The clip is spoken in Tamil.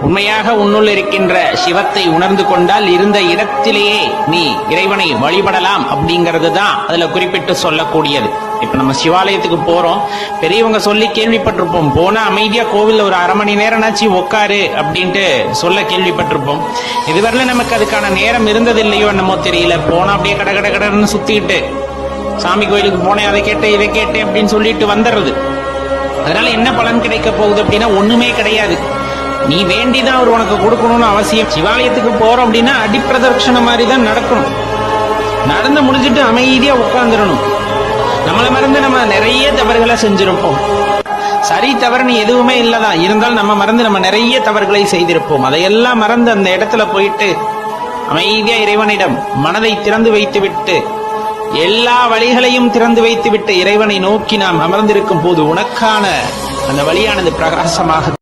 உண்மையாக உன்னுள் இருக்கின்ற சிவத்தை உணர்ந்து கொண்டால் இருந்த இடத்திலேயே நீ இறைவனை வழிபடலாம் அப்படிங்கிறது தான் அதுல குறிப்பிட்டு சொல்லக்கூடியது. இப்ப நம்ம சிவாலயத்துக்கு போறோம், பெரியவங்க சொல்லி கேள்விப்பட்டிருப்போம், போனா அமைதியா கோவில்ல ஒரு அரை மணி நேரம்னாச்சு உட்காரு அப்படின்ட்டு சொல்ல கேள்விப்பட்டிருப்போம். இதுவரையில நமக்கு அதுக்கான நேரம் இருந்ததில்லையோ என்னமோ தெரியல. போனா அப்படியே கட கட கடன்னு சுத்திட்டு சாமி கோயிலுக்கு போனேன், அதை கேட்டேன் இதை கேட்டேன் அப்படின்னு சொல்லிட்டு வந்துடுறது. அதனால என்ன பலன் கிடைக்க போகுது அப்படின்னா ஒண்ணுமே கிடையாது. நீ வேண்டிதான் அவர் உனக்கு கொடுக்கணும்னு அவசியம். சிவாலயத்துக்கு போறோம் அப்படின்னா அடிப்பிரதட்சணம் மாதிரி தான் நடக்கணும். நடந்து முடிஞ்சிட்டு அமைதியா உட்கார்ந்துடணும். நம்மளை மறந்து நம்ம நிறைய தவறுகளை செஞ்சிருப்போம். சரி தவறுன்னு எதுவுமே இல்லதான், இருந்தாலும் நம்ம மறந்து நம்ம நிறைய தவறுகளை செய்திருப்போம். அதையெல்லாம் மறந்து அந்த இடத்துல போயிட்டு அமைதியா இறைவனிடம் மனதை திறந்து வைத்து விட்டு எல்லா வழிகளையும் திறந்து வைத்து விட்டு இறைவனை நோக்கி நாம் அமர்ந்திருக்கும் போது உனக்கான அந்த வழியானது பிரகாசமாக